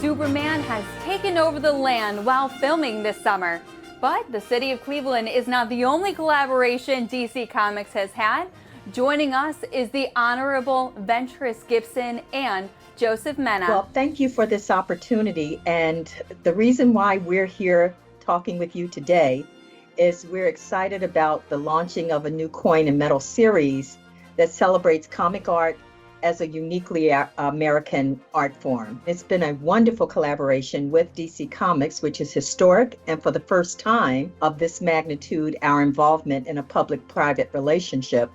Superman has taken over the land while filming this summer. But the city of Cleveland is not the only collaboration DC Comics has had. Joining us is the Honorable Ventris Gibson and Joseph Mena. Well, thank you for this opportunity. And the reason why we're here talking with you today is we're excited about the launching of a new coin and metal series that celebrates comic art as a uniquely American art form. It's been a wonderful collaboration with DC Comics, which is historic, and for the first time of this magnitude, our involvement in a public-private relationship,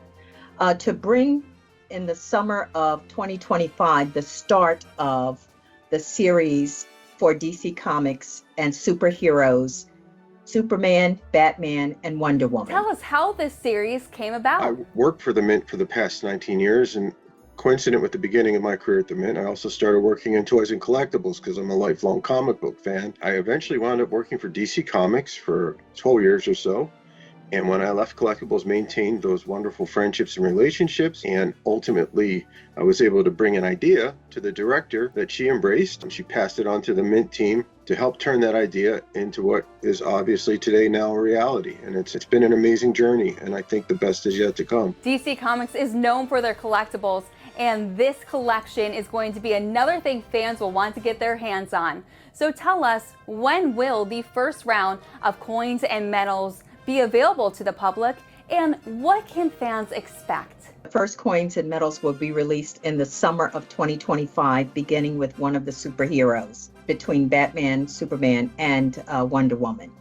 to bring in the summer of 2025 the start of the series for DC Comics and superheroes, Superman, Batman, and Wonder Woman. Tell us how this series came about. I worked for the Mint for the past 19 years, and coincident with the beginning of my career at the Mint, I also started working in toys and collectibles because I'm a lifelong comic book fan. I eventually wound up working for DC Comics for 12 years or so. And when I left collectibles, maintained those wonderful friendships and relationships. And ultimately, I was able to bring an idea to the director that she embraced. And she passed it on to the Mint team to help turn that idea into what is obviously today now a reality. And it's been an amazing journey. And I think the best is yet to come. DC Comics is known for their collectibles. And this collection is going to be another thing fans will want to get their hands on. So tell us, when will the first round of coins and medals be available to the public, and what can fans expect? The first coins and medals will be released in the summer of 2025, beginning with one of the superheroes between Batman, Superman, and Wonder Woman.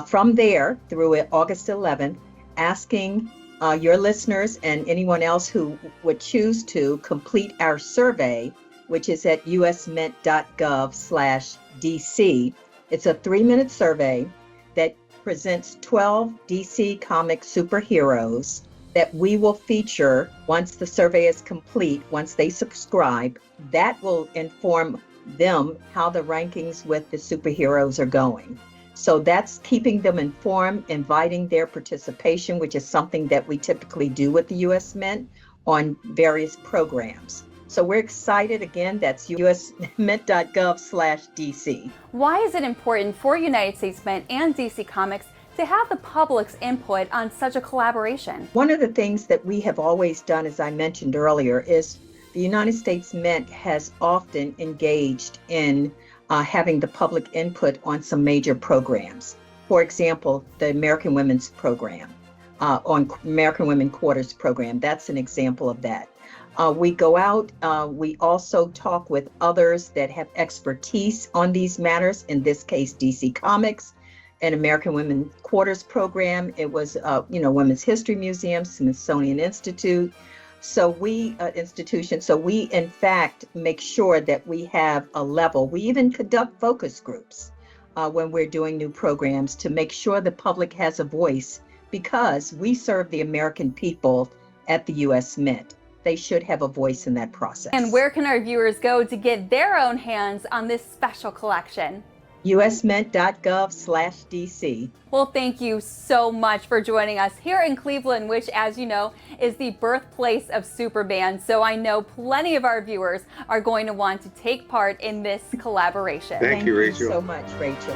From there, through August 11th, asking your listeners and anyone else who would choose to complete our survey, which is at usmint.gov/DC. It's a 3-minute survey that presents 12 DC Comics superheroes that we will feature once the survey is complete, once they subscribe. That will inform them how the rankings with the superheroes are going. So that's keeping them informed, inviting their participation, which is something that we typically do with the US Mint on various programs. So we're excited. Again, that's usmint.gov/DC. Why is it important for United States Mint and DC Comics to have the public's input on such a collaboration? One of the things that we have always done, as I mentioned earlier, is the United States Mint has often engaged in having the public input on some major programs. For example, the American Women's Program, on American Women Quarters Program, that's an example of that. We go out, we also talk with others that have expertise on these matters, in this case, DC Comics and American Women Quarters Program. It was, Women's History Museum, Smithsonian Institute. So we, in fact, make sure that we have a level. We even conduct focus groups when we're doing new programs to make sure the public has a voice, because we serve the American people at the U.S. Mint. They should have a voice in that process. And where can our viewers go to get their own hands on this special collection? usmint.gov/DC. Well, thank you so much for joining us here in Cleveland, which, as you know, is the birthplace of Superman. So I know plenty of our viewers are going to want to take part in this collaboration. Thank you, Rachel. Thank you so much, Rachel.